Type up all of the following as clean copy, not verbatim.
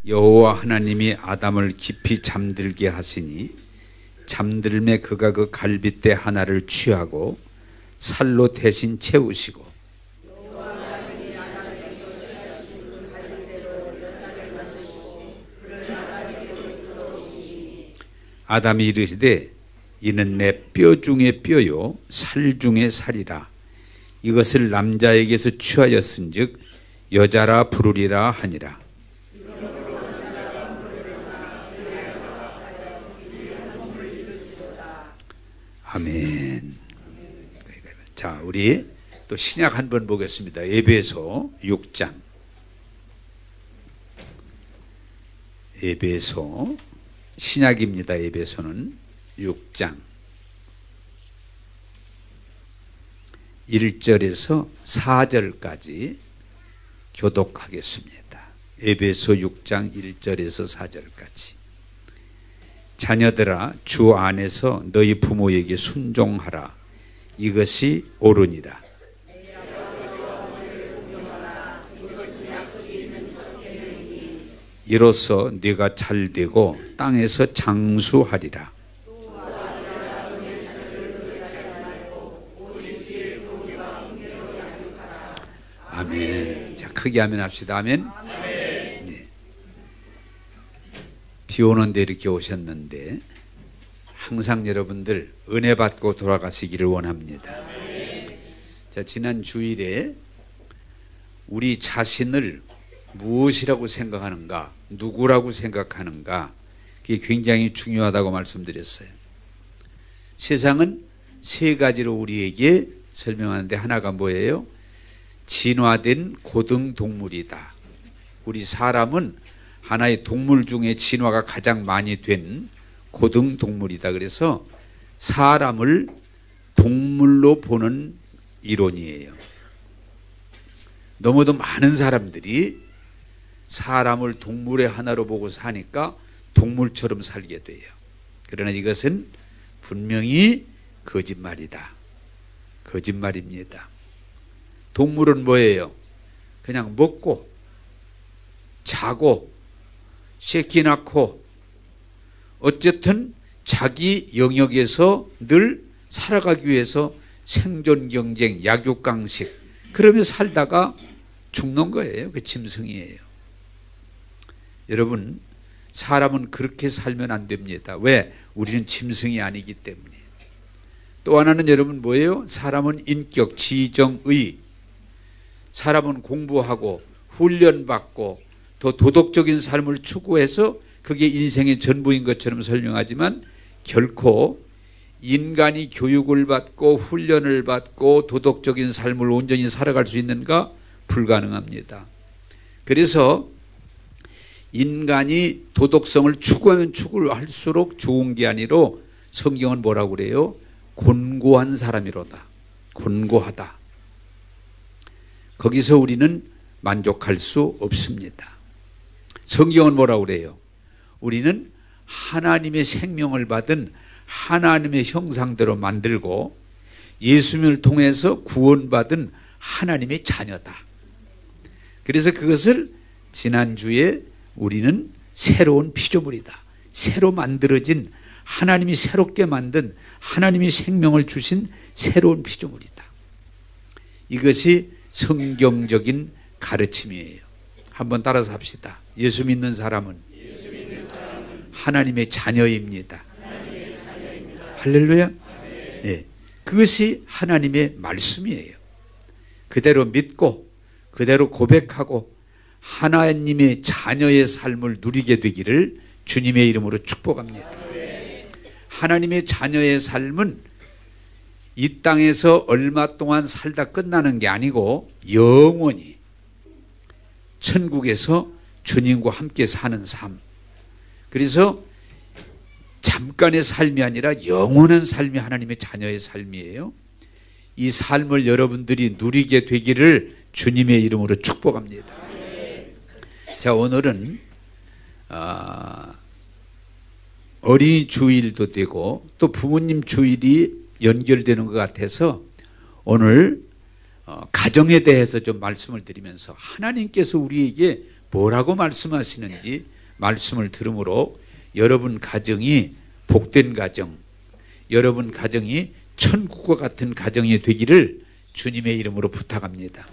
여호와 하나님이 아담을 깊이 잠들게 하시니 잠들매 그가 그 갈빗대 하나를 취하고 살로 대신 채우시고 아담이 이르시되 이는 내 뼈 중에 뼈요 살 중에 살이라 이것을 남자에게서 취하였은즉 여자라 부르리라 하니라. 아멘. 자, 우리 또 신약 한번 보겠습니다. 에베소 6장. 에베소 신약입니다. 에베소는 6장 1절에서 4절까지 교독하겠습니다. 에베소 6장 1절에서 4절까지. 자녀들아 주 안에서 너희 부모에게 순종하라. 이것이 옳으니라. 이로써 네가 잘되고 땅에서 장수하리라. 아멘. 자, 크게 아멘 합시다. 아멘. 네. 비 오는데 이렇게 오셨는데 항상 여러분들 은혜 받고 돌아가시기를 원합니다. 자, 지난 주일에 우리 자신을 무엇이라고 생각하는가, 누구라고 생각하는가, 그게 굉장히 중요하다고 말씀드렸어요. 세상은 세 가지로 우리에게 설명하는데 하나가 뭐예요? 진화된 고등동물이다. 우리 사람은 하나의 동물 중에 진화가 가장 많이 된 고등동물이다. 그래서 사람을 동물로 보는 이론이에요. 너무도 많은 사람들이 사람을 동물의 하나로 보고 사니까 동물처럼 살게 돼요. 그러나 이것은 분명히 거짓말이다. 거짓말입니다. 동물은 뭐예요? 그냥 먹고 자고 새끼 낳고 어쨌든 자기 영역에서 늘 살아가기 위해서 생존 경쟁, 약육강식 그러며 살다가 죽는 거예요. 그 짐승이에요. 여러분, 사람은 그렇게 살면 안 됩니다. 왜? 우리는 짐승이 아니기 때문에. 또 하나는 여러분 뭐예요? 사람은 인격, 지정의. 사람은 공부하고 훈련받고 더 도덕적인 삶을 추구해서 그게 인생의 전부인 것처럼 설명하지만 결코 인간이 교육을 받고 훈련을 받고 도덕적인 삶을 온전히 살아갈 수 있는가? 불가능합니다. 그래서 인간이 도덕성을 추구하면 추구할수록 좋은 게 아니라 성경은 뭐라고 그래요? 곤고한 사람이로다. 곤고하다. 거기서 우리는 만족할 수 없습니다. 성경은 뭐라고 그래요? 우리는 하나님의 생명을 받은 하나님의 형상대로 만들고 예수님을 통해서 구원받은 하나님의 자녀다. 그래서 그것을 지난주에 우리는 새로운 피조물이다. 새로 만들어진 하나님이 새롭게 만든 하나님이 생명을 주신 새로운 피조물이다. 이것이 성경적인 가르침이에요. 한번 따라서 합시다. 예수 믿는 사람은 하나님의 자녀입니다. 할렐루야. 네. 그것이 하나님의 말씀이에요. 그대로 믿고 그대로 고백하고 하나님의 자녀의 삶을 누리게 되기를 주님의 이름으로 축복합니다. 하나님의 자녀의 삶은 이 땅에서 얼마 동안 살다 끝나는 게 아니고 영원히 천국에서 주님과 함께 사는 삶. 그래서 잠깐의 삶이 아니라 영원한 삶이 하나님의 자녀의 삶이에요. 이 삶을 여러분들이 누리게 되기를 주님의 이름으로 축복합니다. 자, 오늘은 어린이 주일도 되고 또 부모님 주일이 연결되는 것 같아서 오늘 가정에 대해서 좀 말씀을 드리면서 하나님께서 우리에게 뭐라고 말씀하시는지 말씀을 들으므로 여러분 가정이 복된 가정, 여러분 가정이 천국과 같은 가정이 되기를 주님의 이름으로 부탁합니다.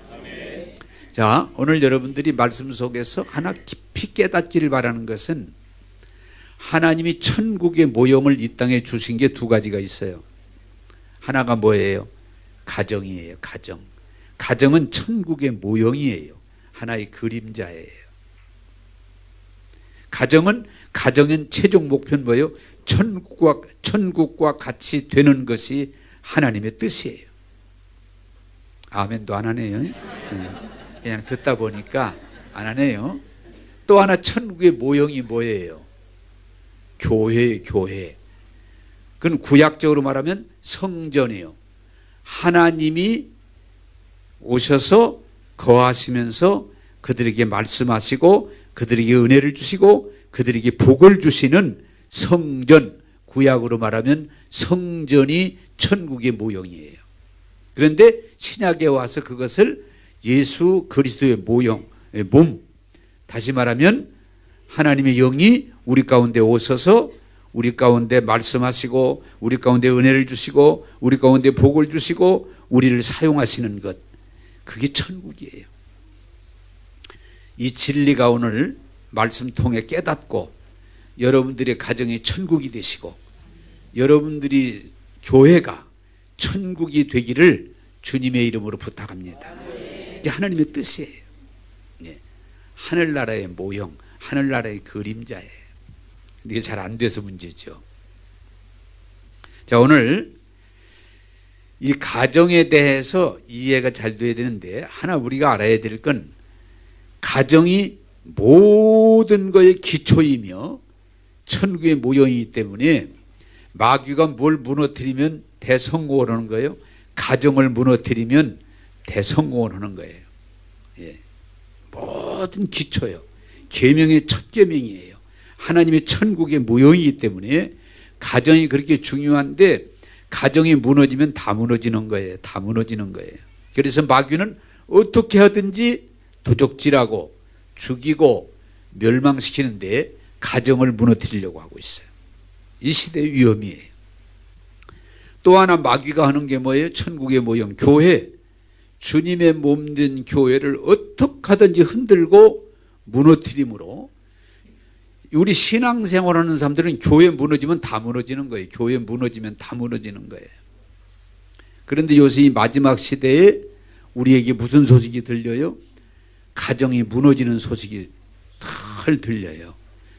자, 오늘 여러분들이 말씀 속에서 하나 깊이 깨닫기를 바라는 것은 하나님이 천국의 모형을 이 땅에 주신 게 두 가지가 있어요. 하나가 뭐예요? 가정이에요. 가정. 가정은 천국의 모형이에요. 하나의 그림자예요. 가정은 최종 목표는 뭐예요? 천국과 같이 되는 것이 하나님의 뜻이에요. 아멘도 안 하네요. 그냥 듣다 보니까 안 하네요. 또 하나 천국의 모형이 뭐예요? 교회예요. 교회. 그건 구약적으로 말하면 성전이에요. 하나님이 오셔서 거하시면서 그들에게 말씀하시고 그들에게 은혜를 주시고 그들에게 복을 주시는 성전, 구약으로 말하면 성전이 천국의 모형이에요. 그런데 신약에 와서 그것을 예수 그리스도의 모형, 몸, 다시 말하면 하나님의 영이 우리 가운데 오셔서 우리 가운데 말씀하시고 우리 가운데 은혜를 주시고 우리 가운데 복을 주시고 우리를 사용하시는 것, 그게 천국이에요. 이 진리가 오늘 말씀 통해 깨닫고 여러분들의 가정이 천국이 되시고 여러분들이 교회가 천국이 되기를 주님의 이름으로 부탁합니다. 이게 하나님의 뜻이에요. 네. 하늘나라의 모형, 하늘나라의 그림자예요. 이게 잘 안 돼서 문제죠. 자, 오늘 이 가정에 대해서 이해가 잘 돼야 되는데 하나 우리가 알아야 될 건 가정이 모든 것의 기초이며 천국의 모형이기 때문에 마귀가 뭘 무너뜨리면 대성공을 하는 거예요. 가정을 무너뜨리면 대성공을 하는 거예요. 예. 모든 기초요. 계명의 첫 계명이에요. 하나님의 천국의 모형이기 때문에 가정이 그렇게 중요한데 가정이 무너지면 다 무너지는 거예요. 다 무너지는 거예요. 그래서 마귀는 어떻게 하든지 도적질하고 죽이고 멸망시키는데 가정을 무너뜨리려고 하고 있어요. 이 시대의 위험이에요. 또 하나 마귀가 하는 게 뭐예요? 천국의 모형, 교회. 주님의 몸된 교회를 어떻게 하든지 흔들고 무너뜨림으로 우리 신앙생활하는 사람들은 교회 무너지면 다 무너지는 거예요. 교회 무너지면 다 무너지는 거예요. 그런데 요새 이 마지막 시대에 우리에게 무슨 소식이 들려요? 가정이 무너지는 소식이 잘 들려요.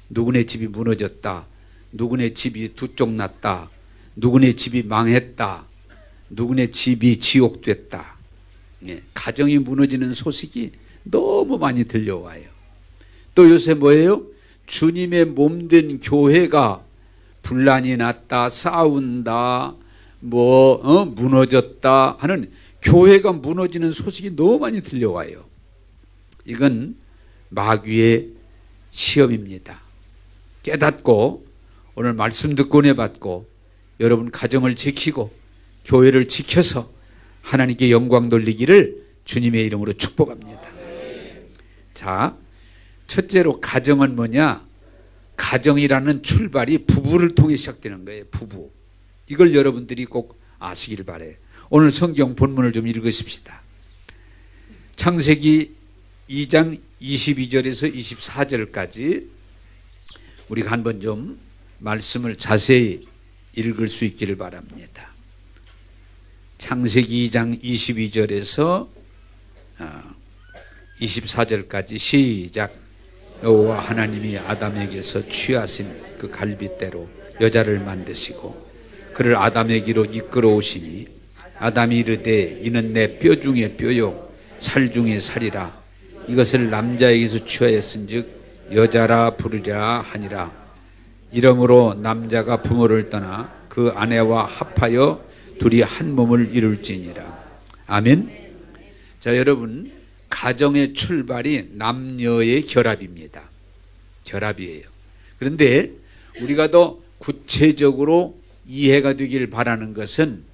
누구네 집이 무너졌다. 누구네 집이 두 쪽 났다. 누구네 집이 망했다. 누구네 집이 지옥됐다. 예, 가정이 무너지는 소식이 너무 많이 들려와요. 또 요새 뭐예요? 주님의 몸된 교회가 분란이 났다, 싸운다, 무너졌다 하는 교회가 무너지는 소식이 너무 많이 들려와요. 이건 마귀의 시험입니다. 깨닫고 오늘 말씀 듣고 은혜 받고 여러분 가정을 지키고 교회를 지켜서 하나님께 영광 돌리기를 주님의 이름으로 축복합니다. 자, 첫째로 가정은 뭐냐? 가정이라는 출발이 부부를 통해 시작되는 거예요. 부부. 이걸 여러분들이 꼭 아시길 바라요. 오늘 성경 본문을 좀 읽으십시다. 창세기 2장 22절에서 24절까지 우리가 한번 좀 말씀을 자세히 읽을 수 있기를 바랍니다. 창세기 2장 22절에서 24절까지 시작. 여호와 하나님이 아담에게서 취하신 그 갈빗대로 여자를 만드시고 그를 아담에게로 이끌어 오시니 아담이 이르되 이는 내 뼈 중에 뼈요 살 중에 살이라 이것을 남자에게서 취하였은즉 여자라 부르리라 하니라. 이러므로 남자가 부모를 떠나 그 아내와 합하여 둘이 한 몸을 이룰지니라. 아멘. 자, 여러분, 가정의 출발이 남녀의 결합입니다. 결합이에요. 그런데 우리가 더 구체적으로 이해가 되길 바라는 것은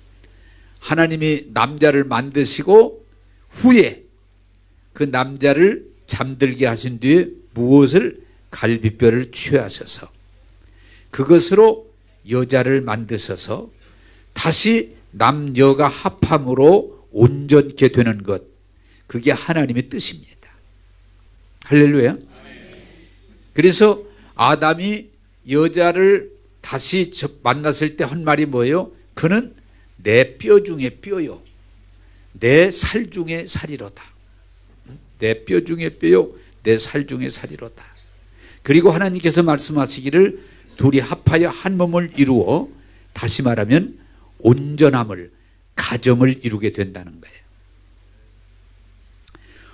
하나님이 남자를 만드시고 후에 그 남자를 잠들게 하신 뒤에 무엇을 갈비뼈를 취하셔서 그것으로 여자를 만드셔서 다시 남녀가 합함으로 온전케 되는 것, 그게 하나님의 뜻입니다. 할렐루야. 그래서 아담이 여자를 다시 만났을 때 한 말이 뭐예요? 그는 내 뼈 중에 뼈요, 내 살 중에 살이로다. 내 뼈 중에 뼈요, 내 살 중에 살이로다. 그리고 하나님께서 말씀하시기를 둘이 합하여 한 몸을 이루어, 다시 말하면 온전함을, 가정을 이루게 된다는 거예요.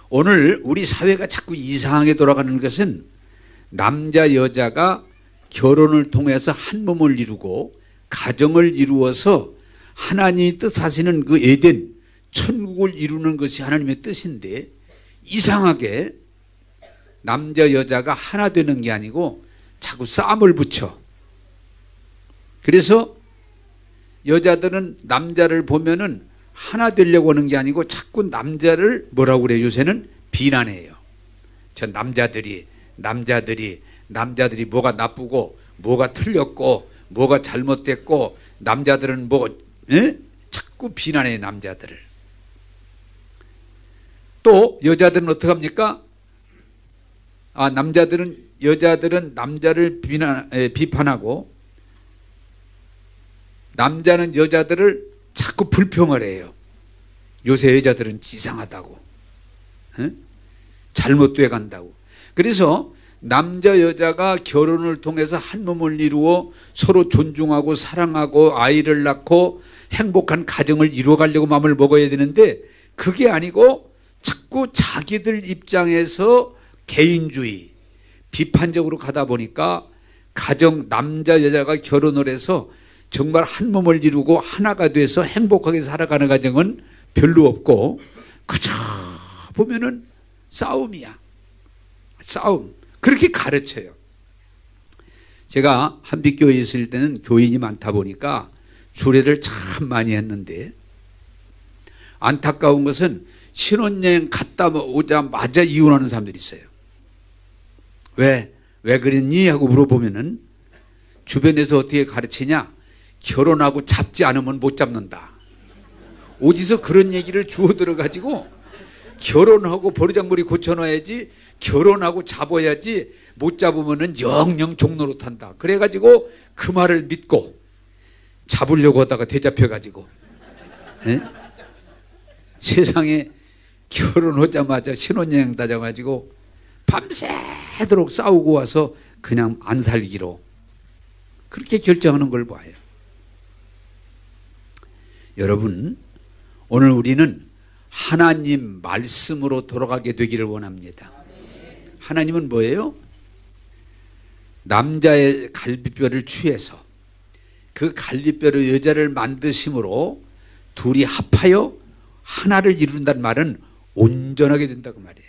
오늘 우리 사회가 자꾸 이상하게 돌아가는 것은 남자 여자가 결혼을 통해서 한 몸을 이루고 가정을 이루어서 하나님이 뜻하시는 그 에덴 천국을 이루는 것이 하나님의 뜻인데, 이상하게 남자 여자가 하나 되는 게 아니고 자꾸 싸움을 붙여. 그래서 여자들은 남자를 보면은 하나 되려고 하는 게 아니고 자꾸 남자를 뭐라고 그래요? 요새는 비난해요. 저 남자들이 뭐가 나쁘고 뭐가 틀렸고 뭐가 잘못됐고, 남자들은 자꾸 비난해요, 남자들을. 또 여자들은 어떻게 합니까? 여자들은 남자를 비판하고, 남자는 여자들을 자꾸 불평을 해요. 요새 여자들은 이상하다고, 잘못돼 간다고. 그래서 남자 여자가 결혼을 통해서 한 몸을 이루어 서로 존중하고 사랑하고 아이를 낳고 행복한 가정을 이루어가려고 마음을 먹어야 되는데, 그게 아니고 자꾸 자기들 입장에서 개인주의, 비판적으로 가다 보니까 가정, 남자 여자가 결혼을 해서 정말 한 몸을 이루고 하나가 돼서 행복하게 살아가는 가정은 별로 없고, 그저 보면은 싸움이야. 싸움. 그렇게 가르쳐요. 제가 한빛교회에 있을 때는 교인이 많다 보니까 주례를 참 많이 했는데, 안타까운 것은 신혼여행 갔다 오자마자 이혼하는 사람들이 있어요. 왜 그랬니? 하고 물어보면은 주변에서 어떻게 가르치냐? 결혼하고 잡지 않으면 못 잡는다. 어디서 그런 얘기를 주워 들어가지고, 결혼하고 버르장머리 고쳐놔야지, 결혼하고 잡아야지, 못 잡으면은 영영 종로로 탄다. 그래가지고 그 말을 믿고 잡으려고 하다가 대잡혀가지고, 세상에 결혼하자마자 신혼여행 다녀가지고 밤새도록 싸우고 와서 그냥 안 살기로 그렇게 결정하는 걸 봐요. 여러분, 오늘 우리는 하나님 말씀으로 돌아가게 되기를 원합니다. 하나님은 뭐예요? 남자의 갈비뼈를 취해서 그 갈비뼈로 여자를 만드심으로 둘이 합하여 하나를 이룬다는 말은 온전하게 된다고 말이에요.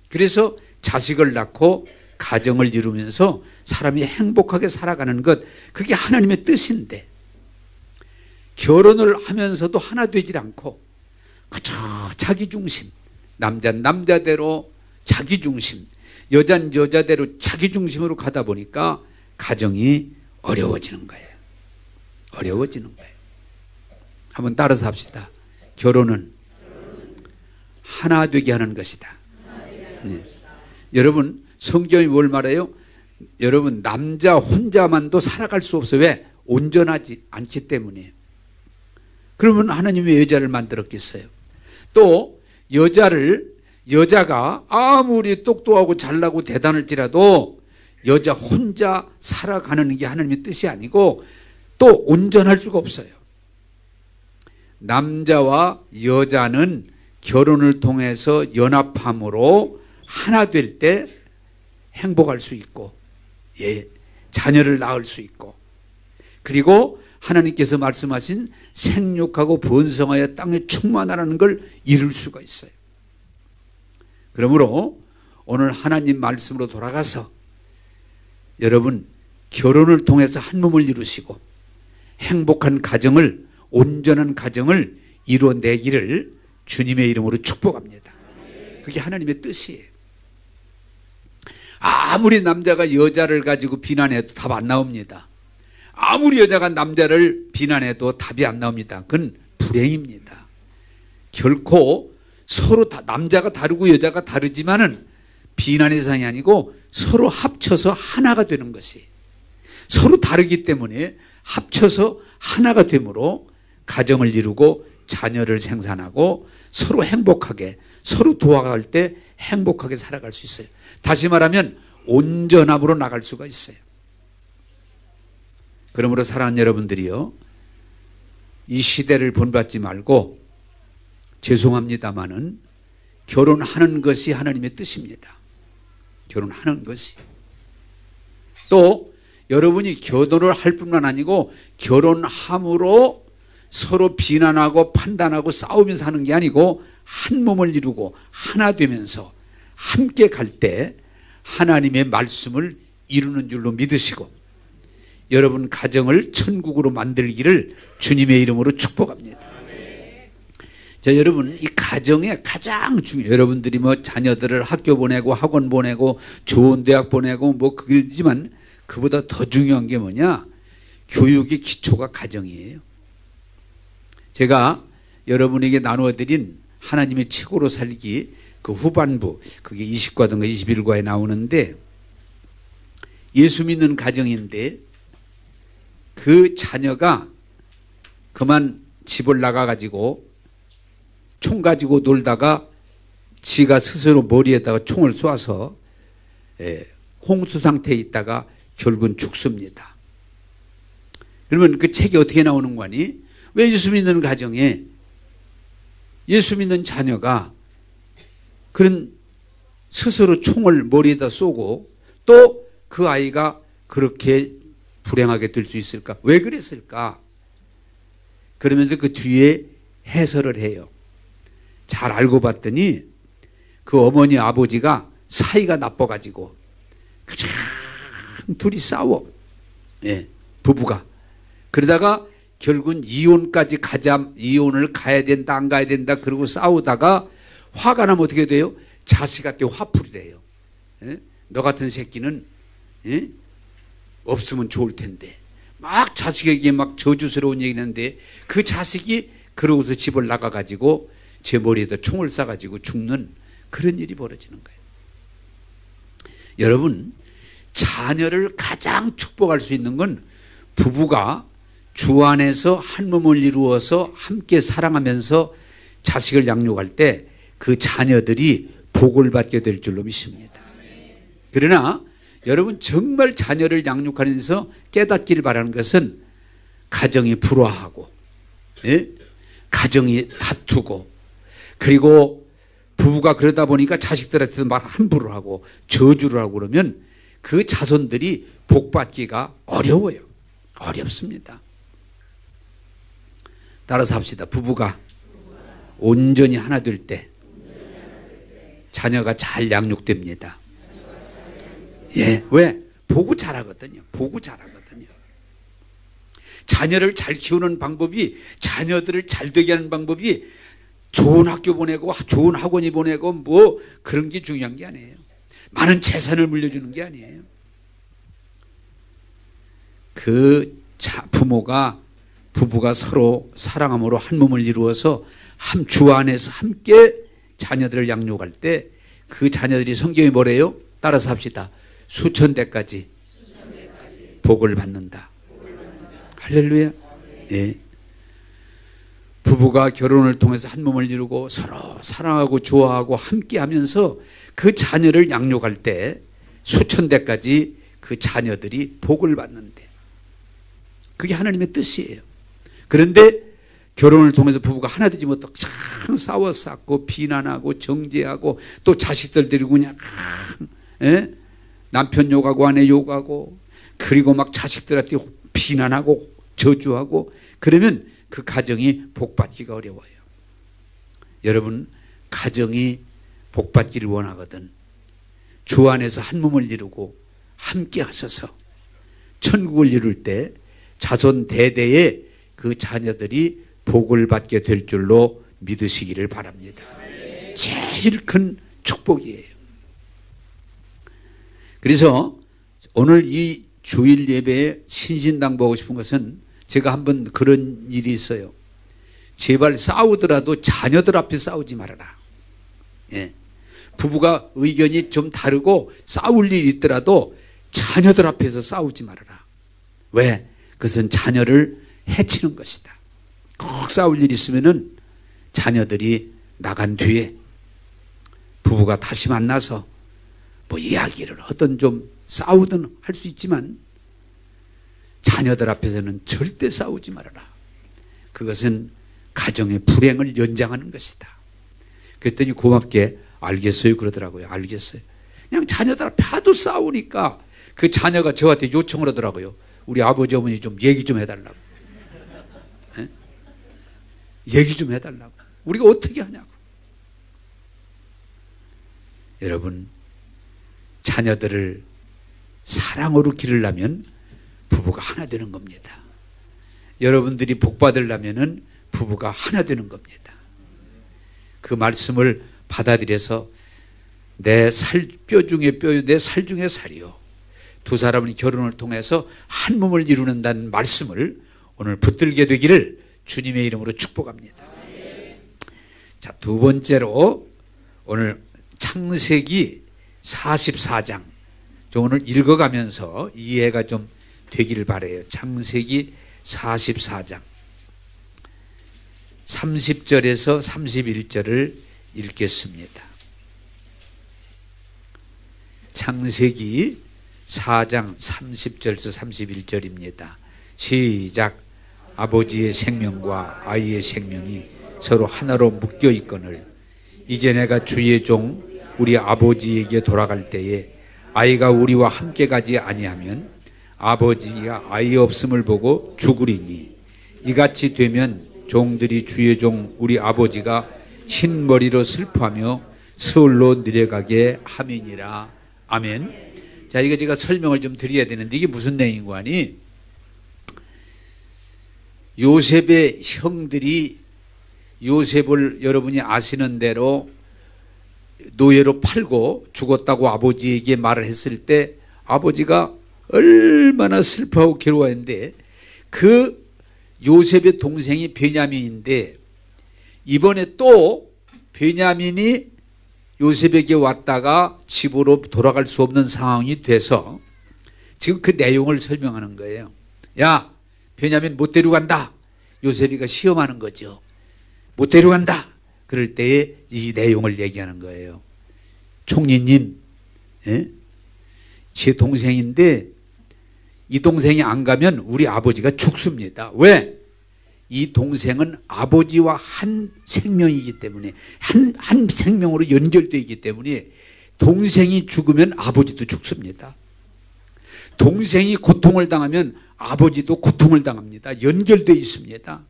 그래서 자식을 낳고 가정을 이루면서 사람이 행복하게 살아가는 것, 그게 하나님의 뜻인데, 결혼을 하면서도 하나 되질 않고 그저 자기 중심, 남자는 남자대로 자기 중심, 여자는 여자대로 자기 중심으로 가다 보니까 가정이 어려워지는 거예요. 어려워지는 거예요. 한번 따라서 합시다. 결혼은 하나 되게 하는 것이다. 네. 여러분, 성경이 뭘 말해요? 여러분, 남자 혼자만도 살아갈 수 없어요. 왜? 온전하지 않기 때문에. 그러면 하나님이 여자를 만들었겠어요. 또 여자가 아무리 똑똑하고 잘나고 대단할지라도 여자 혼자 살아가는 게 하나님의 뜻이 아니고 또 온전할 수가 없어요. 남자와 여자는 결혼을 통해서 연합함으로 하나 될 때 행복할 수 있고, 자녀를 낳을 수 있고, 그리고 하나님께서 말씀하신 생육하고 번성하여 땅에 충만하라는 걸 이룰 수가 있어요. 그러므로 오늘 하나님 말씀으로 돌아가서 여러분, 결혼을 통해서 한 몸을 이루시고 행복한 가정을, 온전한 가정을 이루어내기를 주님의 이름으로 축복합니다. 그게 하나님의 뜻이에요. 아무리 남자가 여자를 가지고 비난해도 답 안 나옵니다. 아무리 여자가 남자를 비난해도 답이 안 나옵니다. 그건 불행입니다. 결코 서로 남자가 다르고 여자가 다르지만은 비난의 대상이 아니고 서로 합쳐서 하나가 되는 것이, 서로 다르기 때문에 합쳐서 하나가 되므로 가정을 이루고 자녀를 생산하고 서로 행복하게, 서로 도와갈 때 행복하게 살아갈 수 있어요. 다시 말하면 온전함으로 나갈 수가 있어요. 그러므로 사랑하는 여러분들이요, 이 시대를 본받지 말고, 죄송합니다마는 결혼하는 것이 하나님의 뜻입니다. 결혼하는 것이. 또 여러분이 결혼을 할 뿐만 아니고 결혼함으로 서로 비난하고 판단하고 싸우면서 하는 게 아니고 한 몸을 이루고 하나 되면서 함께 갈 때 하나님의 말씀을 이루는 줄로 믿으시고 여러분 가정을 천국으로 만들기를 주님의 이름으로 축복합니다. 자, 여러분, 이 가정에 가장 여러분들이 뭐 자녀들을 학교 보내고 학원 보내고 좋은 대학 보내고 뭐 그러지만 그보다 더 중요한 게 뭐냐? 교육의 기초가 가정이에요. 제가 여러분에게 나누어드린 하나님의 책으로 살기 그 후반부, 그게 20과든가 21과에 나오는데, 예수 믿는 가정인데 그 자녀가 그만 집을 나가가지고 총 가지고 놀다가 지가 스스로 머리에다가 총을 쏴서 홍수 상태에 있다가 결국은 죽습니다. 그러면 그 책이 어떻게 나오는 거니? 왜 예수 믿는 가정에 예수 믿는 자녀가 그런 스스로 총을 머리에다 쏘고 또 그 아이가 그렇게 불행하게 될 수 있을까? 왜 그랬을까? 그러면서 그 뒤에 해설을 해요. 잘 알고 봤더니 그 어머니 아버지가 사이가 나빠가지고 그냥 둘이 싸워. 예, 부부가. 그러다가 결국은 이혼까지 이혼을 가야 된다 안 가야 된다 그러고 싸우다가 화가 나면 어떻게 돼요? 자식한테 화풀이를 해요. 예? 너 같은 새끼는 예? 없으면 좋을 텐데 막 자식에게 막 저주스러운 얘기를 하는데 그 자식이 그러고서 집을 나가가지고 제 머리에다 총을 쏴가지고 죽는 그런 일이 벌어지는 거예요. 여러분, 자녀를 가장 축복할 수 있는 건 부부가 주 안에서 한 몸을 이루어서 함께 사랑하면서 자식을 양육할 때 그 자녀들이 복을 받게 될 줄로 믿습니다. 그러나 여러분 정말 자녀를 양육하면서 깨닫기를 바라는 것은 가정이 불화하고 예? 가정이 다투고 그리고 부부가 그러다 보니까 자식들한테도 말 함부로 하고 저주를 하고 그러면 그 자손들이 복받기가 어려워요. 어렵습니다. 따라서 합시다. 부부가 온전히 하나 될 때 자녀가 잘 양육됩니다. 예, 왜? 보고 자라거든요. 보고 자라거든요. 자녀를 잘 키우는 방법이, 자녀들을 잘 되게 하는 방법이 좋은 학교 보내고 좋은 학원이 보내고 뭐 그런 게 중요한 게 아니에요. 많은 재산을 물려주는 게 아니에요. 그 부부가 서로 사랑함으로 한 몸을 이루어서 주 안에서 함께 자녀들을 양육할 때 그 자녀들이 성경이 뭐래요? 따라서 합시다. 수천 대까지 복을 받는다. 할렐루야. 예. 부부가 결혼을 통해서 한 몸을 이루고 서로 사랑하고 좋아하고 함께 하면서 그 자녀를 양육할 때 수천 대까지 그 자녀들이 복을 받는데 그게 하나님의 뜻이에요. 그런데 결혼을 통해서 부부가 하나 되지 못하고 참 싸워 쌓고 비난하고 정죄하고 또 자식들 데리고 그냥 예? 남편 욕하고 아내 욕하고 그리고 막 자식들한테 비난하고 저주하고 그러면 그 가정이 복받기가 어려워요. 여러분 가정이 복받기를 원하거든 주 안에서 한 몸을 이루고 함께 하셔서 천국을 이룰 때 자손 대대에 그 자녀들이 복을 받게 될 줄로 믿으시기를 바랍니다. 제일 큰 축복이에요. 그래서 오늘 이 주일 예배에 신신당부하고 싶은 것은 제가 한번 그런 일이 있어요. 제발 싸우더라도 자녀들 앞에 싸우지 말아라. 예. 부부가 의견이 좀 다르고 싸울 일이 있더라도 자녀들 앞에서 싸우지 말아라. 왜? 그것은 자녀를 해치는 것이다. 꼭 싸울 일이 있으면은 자녀들이 나간 뒤에 부부가 다시 만나서 뭐 이야기를 하든 좀 싸우든 할 수 있지만 자녀들 앞에서는 절대 싸우지 말아라. 그것은 가정의 불행을 연장하는 것이다. 그랬더니 고맙게 알겠어요 그러더라고요. 알겠어요. 그냥 자녀들 앞에 하도 싸우니까 그 자녀가 저한테 요청을 하더라고요. 우리 아버지 어머니 좀 얘기 좀 해달라고. 에? 얘기 좀 해달라고. 우리가 어떻게 하냐고. 여러분, 자녀들을 사랑으로 기르려면 부부가 하나 되는 겁니다. 여러분들이 복 받으려면 부부가 하나 되는 겁니다. 그 말씀을 받아들여서 내 뼈 중에 뼈요, 내 살 중에 살이요. 두 사람은 결혼을 통해서 한 몸을 이루는다는 말씀을 오늘 붙들게 되기를 주님의 이름으로 축복합니다. 자, 두 번째로 오늘 창세기 44장. 저 오늘 읽어가면서 이해가 좀 되기를 바라요. 창세기 44장 30절에서 31절을 읽겠습니다. 창세기 4장 30절에서 31절입니다. 시작. 아버지의 생명과 아이의 생명이 서로 하나로 묶여 있거늘 이제 내가 주의 종 우리 아버지에게 돌아갈 때에 아이가 우리와 함께 가지 아니하면 아버지가 아이 없음을 보고 죽으리니 이같이 되면 종들이 주의 종 우리 아버지가 흰머리로 슬퍼하며 스올로 내려가게 함이니라. 아멘. 자, 이거 제가 설명을 좀 드려야 되는데 이게 무슨 내용인 거 아니? 요셉의 형들이 요셉을 여러분이 아시는 대로 노예로 팔고 죽었다고 아버지에게 말을 했을 때 아버지가 얼마나 슬퍼하고 괴로워했는데 그 요셉의 동생이 베냐민인데 이번에 또 베냐민이 요셉에게 왔다가 집으로 돌아갈 수 없는 상황이 돼서 지금 그 내용을 설명하는 거예요. 야, 베냐민 못 데려간다. 요셉이가 시험하는 거죠. 못 데려간다. 그럴 때에 이 내용을 얘기하는 거예요. 총리님, 예? 제 동생인데 이 동생이 안 가면 우리 아버지가 죽습니다. 왜? 이 동생은 아버지와 한 생명이기 때문에 한 생명으로 연결되어 있기 때문에 동생이 죽으면 아버지도 죽습니다. 동생이 고통을 당하면 아버지도 고통을 당합니다. 연결되어 있습니다.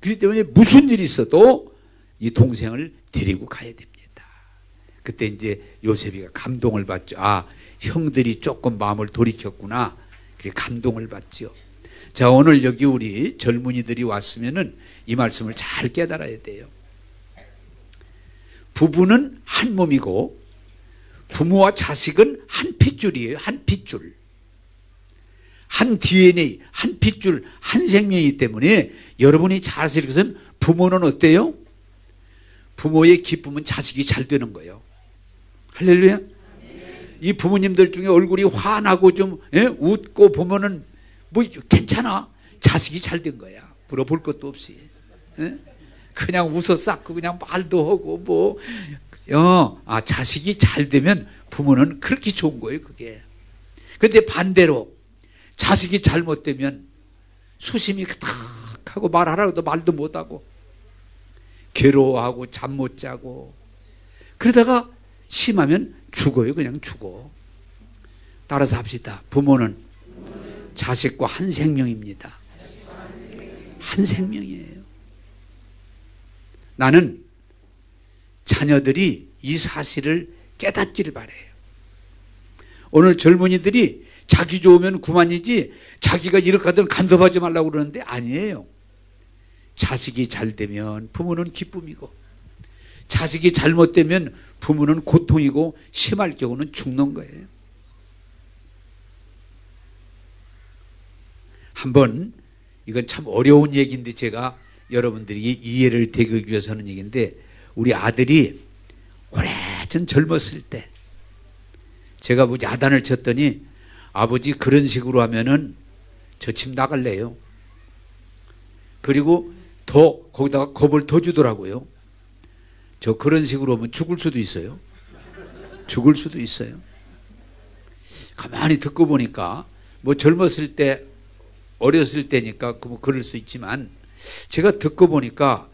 그렇기 때문에 무슨 일이 있어도 이 동생을 데리고 가야 됩니다. 그때 이제 요셉이가 감동을 받죠. 아, 형들이 조금 마음을 돌이켰구나. 그게 감동을 받죠. 자, 오늘 여기 우리 젊은이들이 왔으면은 이 말씀을 잘 깨달아야 돼요. 부부는 한 몸이고 부모와 자식은 한 핏줄이에요. 한 핏줄. 한 DNA, 한 핏줄, 한 생명이기 때문에 여러분이 잘 아실 것은 부모는 어때요? 부모의 기쁨은 자식이 잘 되는 거예요. 할렐루야. 이 부모님들 중에 얼굴이 환하고 좀 웃고 보면은 뭐 괜찮아. 자식이 잘 된 거야. 물어볼 것도 없이. 그냥 웃어 쌓고 그냥 말도 하고 뭐. 자식이 잘 되면 부모는 그렇게 좋은 거예요. 그게. 그런데 반대로 자식이 잘못되면 수심이 그닥하고 말하라고도 말도 못하고 괴로워하고 잠 못 자고 그러다가 심하면 죽어요. 그냥 죽어. 따라서 합시다. 부모는 자식과 한 생명입니다. 한 생명이에요. 나는 자녀들이 이 사실을 깨닫기를 바라요. 오늘 젊은이들이 자기 좋으면 그만이지 자기가 이렇게 하든 간섭하지 말라고 그러는데 아니에요. 자식이 잘 되면 부모는 기쁨이고 자식이 잘못되면 부모는 고통이고 심할 경우는 죽는 거예요. 한번 이건 참 어려운 얘기인데 제가 여러분들이 이해를 되기 위해서 하는 얘기인데 우리 아들이 오래전 젊었을 때 제가 뭐 야단을 쳤더니 아버지 그런 식으로 하면은 저 집 나갈래요. 그리고 더 거기다가 겁을 더 주더라고요. 저 그런 식으로 하면 죽을 수도 있어요. 죽을 수도 있어요. 가만히 듣고 보니까 뭐 젊었을 때 어렸을 때니까 뭐 그럴 수 있지만 제가 듣고 보니까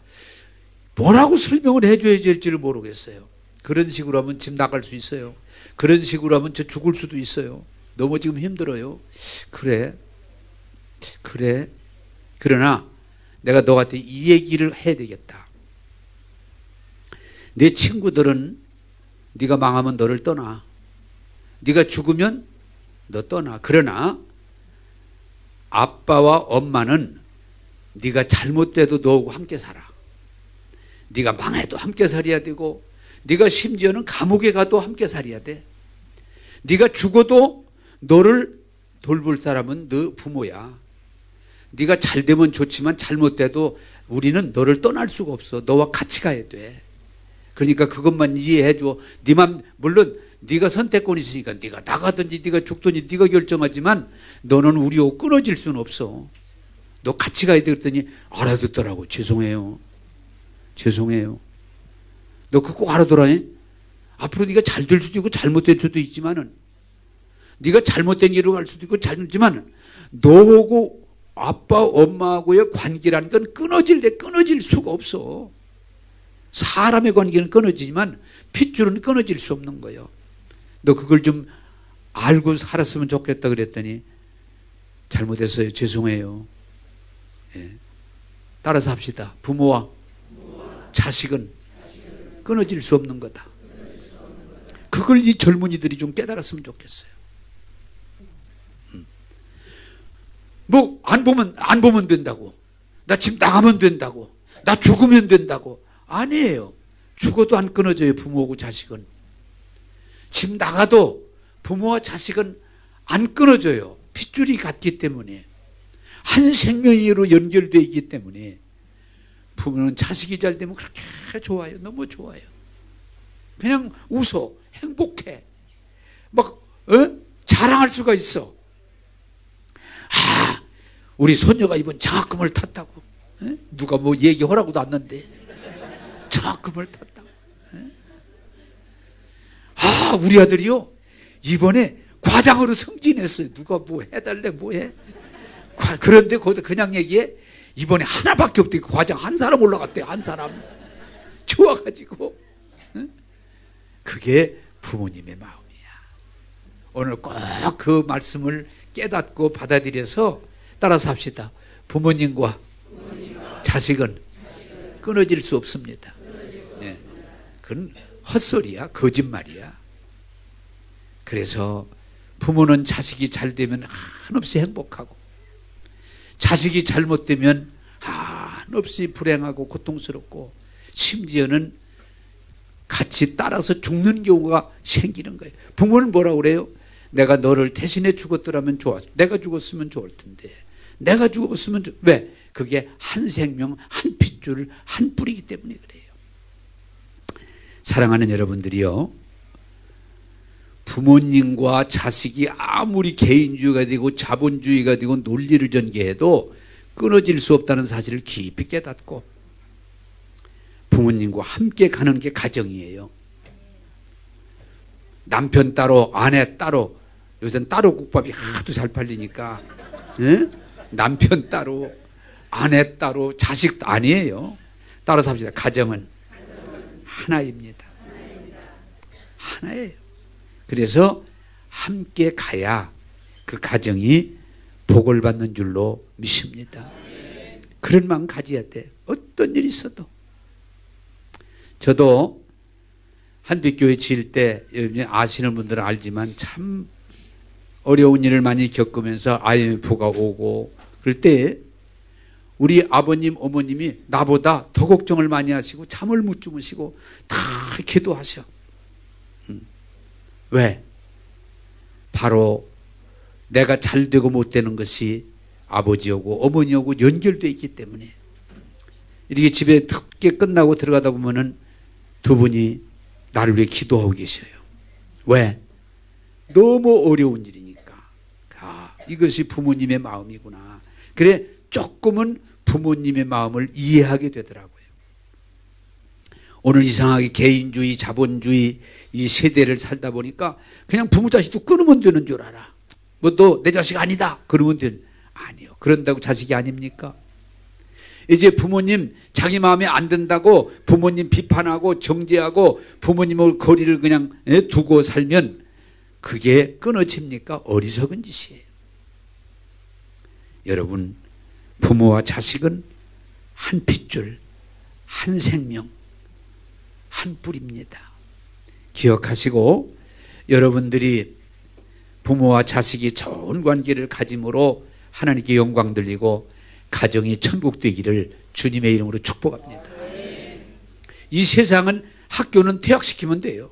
뭐라고 설명을 해줘야 될지를 모르겠어요. 그런 식으로 하면 집 나갈 수 있어요. 그런 식으로 하면 저 죽을 수도 있어요. 너무 지금 힘들어요. 그래. 그러나 내가 너한테 이 얘기를 해야 되겠다. 내 친구들은 네가 망하면 너를 떠나. 네가 죽으면 너 떠나. 그러나 아빠와 엄마는 네가 잘못돼도 너하고 함께 살아. 네가 망해도 함께 살아야 되고 네가 심지어는 감옥에 가도 함께 살아야 돼. 네가 죽어도 너를 돌볼 사람은 너 부모야. 네가 잘되면 좋지만 잘못돼도 우리는 너를 떠날 수가 없어. 너와 같이 가야 돼. 그러니까 그것만 이해해 줘. 네 맘, 물론 네가 선택권이 있으니까 네가 나가든지 네가 죽든지 네가 결정하지만 너는 우리하고 끊어질 수는 없어. 너 같이 가야 돼. 그랬더니 알아듣더라고. 죄송해요. 너 그거 꼭 알아둬라. 앞으로 네가 잘 될 수도 있고 잘못될 수도 있지만은 네가 잘못된 길로 갈 수도 있고 잘못지만 너하고 아빠 엄마하고의 관계라는 건 끊어질 수가 없어. 사람의 관계는 끊어지지만 핏줄은 끊어질 수 없는 거예요. 너 그걸 좀 알고 살았으면 좋겠다 그랬더니 잘못했어요. 죄송해요. 예. 따라서 합시다. 부모와 자식은 끊어질 수 없는 거다. 그걸 이 젊은이들이 좀 깨달았으면 좋겠어요. 뭐 안 보면 된다고. 나 집 나가면 된다고. 나 죽으면 된다고. 아니에요. 죽어도 안 끊어져요. 부모하고 자식은. 집 나가도 부모와 자식은 안 끊어져요. 핏줄이 같기 때문에. 한 생명으로 연결되어 있기 때문에 부모는 자식이 잘 되면 그렇게 좋아요. 너무 좋아요. 그냥 웃어. 행복해. 막 자랑할 수가 있어. 우리 손녀가 이번 장학금을 탔다고. 누가 뭐 얘기하라고도 않는데 장학금을 탔다고. 우리 아들이요 이번에 과장으로 승진했어요. 누가 뭐 해달래 뭐해. 그런데 거기서 그냥 얘기해. 이번에 하나밖에 없대. 과장 한 사람 올라갔대. 한 사람. 좋아가지고. 그게 부모님의 마음이야. 오늘 꼭 그 말씀을 깨닫고 받아들여서 따라서 합시다. 부모님과 자식은 끊어질 수 없습니다. 네. 그건 헛소리야. 거짓말이야. 그래서 부모는 자식이 잘 되면 한없이 행복하고 자식이 잘못되면 한없이 불행하고 고통스럽고 심지어는 같이 따라서 죽는 경우가 생기는 거예요. 부모는 뭐라고 그래요? 내가 너를 대신해 죽었더라면 좋았어. 내가 죽었으면 좋을 텐데. 내가 죽었으면 왜? 그게 한 생명, 한 핏줄, 한 뿌리이기 때문에 그래요. 사랑하는 여러분들이요. 부모님과 자식이 아무리 개인주의가 되고 자본주의가 되고 논리를 전개해도 끊어질 수 없다는 사실을 깊이 깨닫고 부모님과 함께 가는 게 가정이에요. 남편 따로 아내 따로. 요새는 따로 국밥이 하도 잘 팔리니까 남편 따로 아내 따로 자식 아니에요. 따라서 합시다. 가정은 하나입니다. 하나예요. 그래서 함께 가야 그 가정이 복을 받는 줄로 믿습니다. 그런 마음 가져야 돼. 어떤 일이 있어도. 저도 한빛교회 지을 때 아시는 분들은 알지만 참 어려운 일을 많이 겪으면서 IMF가 오고 그럴 때 우리 아버님 어머님이 나보다 더 걱정을 많이 하시고 잠을 못 주무시고 다 기도하셔. 왜? 바로 내가 잘 되고 못 되는 것이 아버지하고 어머니하고 연결되어 있기 때문에 이렇게 집에 늦게 끝나고 들어가다 보면은 두 분이 나를 위해 기도하고 계셔요. 왜? 너무 어려운 일이니까. 이것이 부모님의 마음이구나. 그래 조금은 부모님의 마음을 이해하게 되더라고요. 오늘 이상하게 개인주의, 자본주의 이 세대를 살다 보니까 그냥 부모 자식도 끊으면 되는 줄 알아. 뭐 너 내 자식 아니다 그러면 되는. 아니요. 그런다고 자식이 아닙니까? 이제 부모님 자기 마음에 안 든다고 부모님 비판하고 정죄하고 부모님을 거리를 그냥 두고 살면 그게 끊어집니까? 어리석은 짓이에요. 여러분, 부모와 자식은 한 핏줄, 한 생명, 한 뿌리입니다. 기억하시고 여러분들이 부모와 자식이 좋은 관계를 가짐으로 하나님께 영광 돌리고 가정이 천국 되기를 주님의 이름으로 축복합니다. 이 세상은 학교는 퇴학시키면 돼요.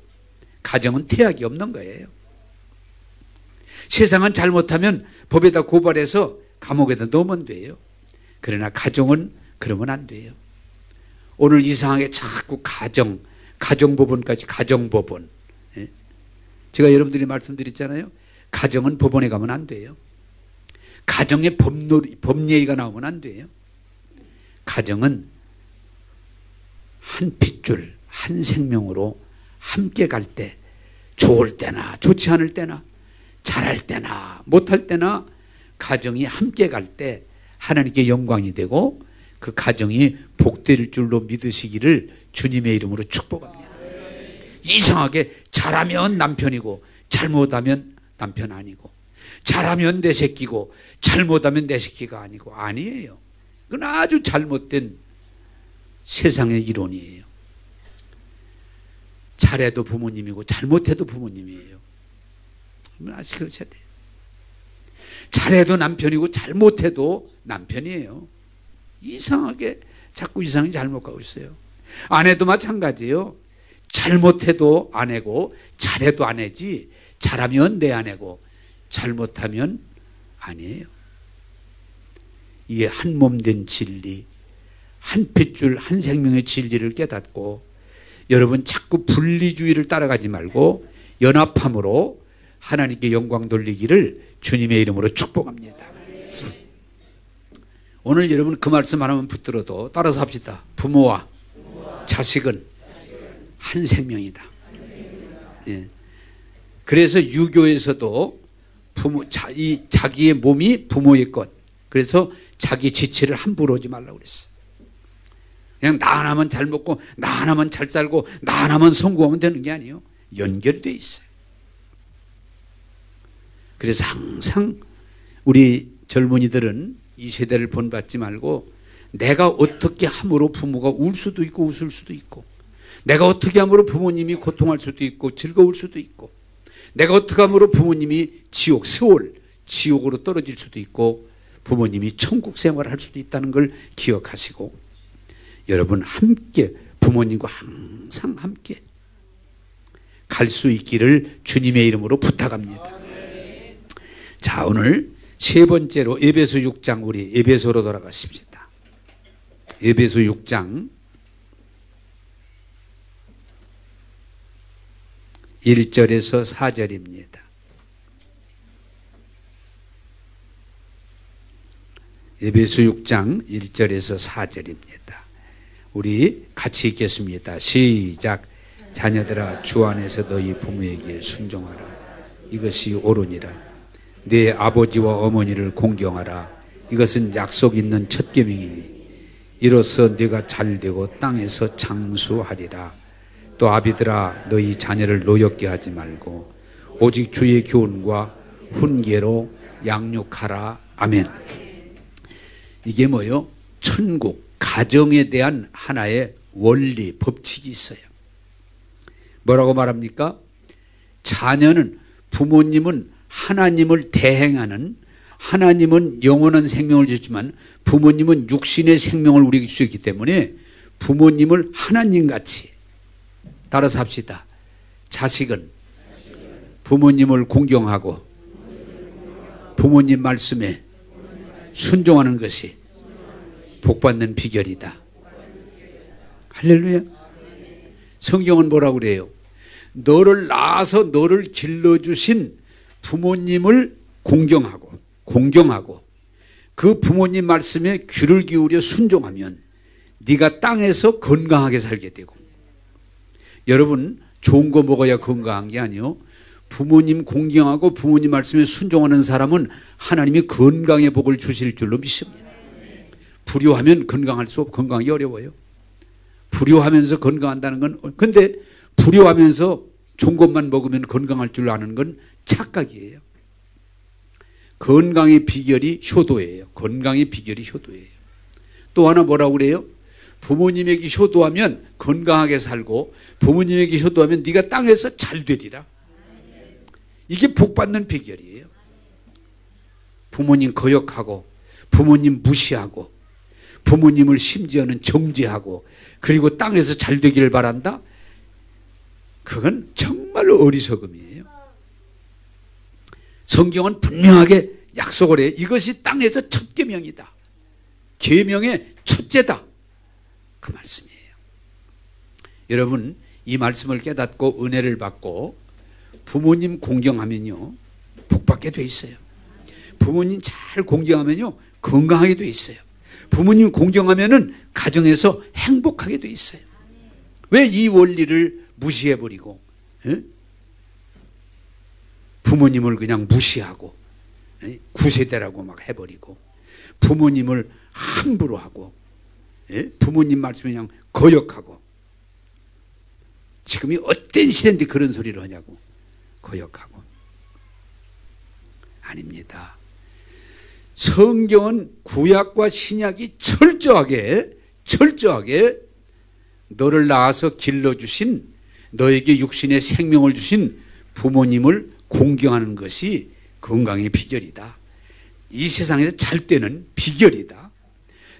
가정은 퇴학이 없는 거예요. 세상은 잘못하면 법에다 고발해서 감옥에다 넣으면 돼요. 그러나 가정은 그러면 안 돼요. 오늘 이상하게 자꾸 가정법원까지 가정법원. 제가 여러분들이 말씀드렸잖아요. 가정은 법원에 가면 안 돼요. 가정에 법례가 나오면 안 돼요. 가정은 한 핏줄, 한 생명으로 함께 갈 때, 좋을 때나 좋지 않을 때나 잘할 때나 못할 때나 가정이 함께 갈 때 하나님께 영광이 되고 그 가정이 복될 줄로 믿으시기를 주님의 이름으로 축복합니다. 이상하게 잘하면 남편이고 잘못하면 남편 아니고, 잘하면 내 새끼고 잘못하면 내 새끼가 아니고, 아니에요. 그건 아주 잘못된 세상의 이론이에요. 잘해도 부모님이고 잘못해도 부모님이에요. 아직 그렇지 않아요. 잘해도 남편이고 잘못해도 남편이에요. 이상하게 자꾸 이상하게 잘못 가고 있어요. 아내도 마찬가지예요. 잘못해도 아내고 잘해도 아내지, 잘하면 내 아내고 잘못하면 아니에요. 이게 한 몸 된 진리, 한 핏줄 한 생명의 진리를 깨닫고 여러분 자꾸 분리주의를 따라가지 말고 연합함으로 하나님께 영광 돌리기를 주님의 이름으로 축복합니다. 오늘 여러분 그 말씀 하나만 붙들어도 따라서 합시다. 부모와 자식은 한 생명이다. 예. 그래서 유교에서도 자기의 몸이 부모의 것. 그래서 자기 지체를 함부로 하지 말라고 그랬어요. 그냥 나 하나만 잘 먹고 나 하나만 잘 살고 나 하나만 성공하면 되는 게 아니에요. 연결되어 있어요. 그래서 항상 우리 젊은이들은 이 세대를 본받지 말고 내가 어떻게 함으로 부모가 울 수도 있고 웃을 수도 있고, 내가 어떻게 함으로 부모님이 고통할 수도 있고 즐거울 수도 있고, 내가 어떻게 함으로 부모님이 지옥으로 떨어질 수도 있고 부모님이 천국 생활을 할 수도 있다는 걸 기억하시고 여러분 함께 부모님과 항상 함께 갈 수 있기를 주님의 이름으로 부탁합니다. 자, 오늘 세 번째로 에베소 6장, 우리 에베소로 돌아가십시다. 에베소 6장 1절에서 4절입니다. 에베소 6장 1절에서 4절입니다. 우리 같이 읽겠습니다. 시작. 자녀들아, 주 안에서 너희 부모에게 순종하라. 이것이 옳으니라. 네 아버지와 어머니를 공경하라. 이것은 약속 있는 첫 계명이니 이로써 네가 잘되고 땅에서 장수하리라. 또 아비들아, 너희 자녀를 노엽게 하지 말고 오직 주의 교훈과 훈계로 양육하라. 아멘. 이게 뭐요? 천국, 가정에 대한 하나의 원리, 법칙이 있어요. 뭐라고 말합니까? 자녀는, 부모님은 하나님을 대행하는, 하나님은 영원한 생명을 주셨지만 부모님은 육신의 생명을 우리에게 주셨기 때문에 부모님을 하나님같이, 따라서 합시다. 자식은 부모님을 공경하고 부모님 말씀에 순종하는 것이 복받는 비결이다. 할렐루야. 성경은 뭐라고 그래요? 너를 낳아서 너를 길러주신 부모님을 공경하고 그 부모님 말씀에 귀를 기울여 순종하면 네가 땅에서 건강하게 살게 되고, 여러분 좋은 거 먹어야 건강한 게 아니요, 부모님 공경하고 부모님 말씀에 순종하는 사람은 하나님이 건강의 복을 주실 줄로 믿습니다. 불효하면 건강하기 어려워요. 불효하면서 건강한다는 건, 근데 불효하면서 좋은 것만 먹으면 건강할 줄 아는 건 착각이에요. 건강의 비결이 효도예요. 건강의 비결이 효도예요. 또 하나 뭐라고 그래요? 부모님에게 효도하면 건강하게 살고 부모님에게 효도하면 네가 땅에서 잘 되리라. 이게 복받는 비결이에요. 부모님 거역하고 부모님 무시하고 부모님을 심지어는 정죄하고 그리고 땅에서 잘 되기를 바란다? 그건 정말로 어리석음이에요. 성경은 분명하게 약속을 해요. 이것이 땅에서 첫 계명이다. 계명의 첫째다. 그 말씀이에요. 여러분 이 말씀을 깨닫고 은혜를 받고 부모님 공경하면요 복받게 돼 있어요. 부모님 잘 공경하면요 건강하게 돼 있어요. 부모님 공경하면은 가정에서 행복하게 돼 있어요. 왜 이 원리를 무시해버리고 부모님을 그냥 무시하고 구세대라고 막 해버리고 부모님을 함부로 하고 부모님 말씀에 그냥 거역하고, 지금이 어떤 시대인데 그런 소리를 하냐고. 거역하고. 아닙니다. 성경은 구약과 신약이 철저하게 너를 낳아서 길러주신, 너에게 육신의 생명을 주신 부모님을 공경하는 것이 건강의 비결이다. 이 세상에서 잘 되는 비결이다.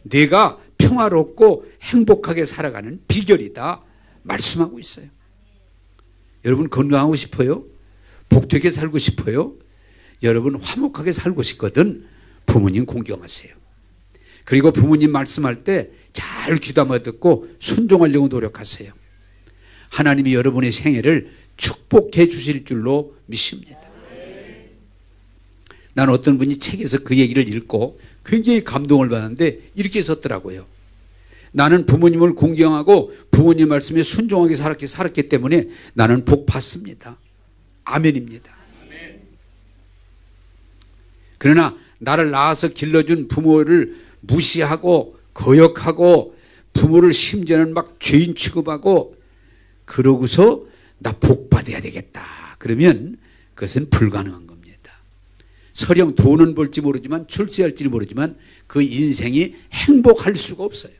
내가 평화롭고 행복하게 살아가는 비결이다 말씀하고 있어요. 여러분 건강하고 싶어요? 복되게 살고 싶어요? 여러분 화목하게 살고 싶거든 부모님 공경하세요. 그리고 부모님 말씀할 때 잘 귀담아 듣고 순종하려고 노력하세요. 하나님이 여러분의 생애를 축복해 주실 줄로 믿습니다. 나는 어떤 분이 책에서 그 얘기를 읽고 굉장히 감동을 받았는데 이렇게 썼더라고요. 나는 부모님을 공경하고 부모님 말씀에 순종하게 살았기 때문에 나는 복 받습니다. 아멘입니다. 그러나 나를 낳아서 길러준 부모를 무시하고 거역하고 부모를 심지어는 막 죄인 취급하고 그러고서 나 복 받아야 되겠다. 그러면 그것은 불가능한 겁니다. 설령 돈은 벌지 모르지만 출세할지는 모르지만 그 인생이 행복할 수가 없어요.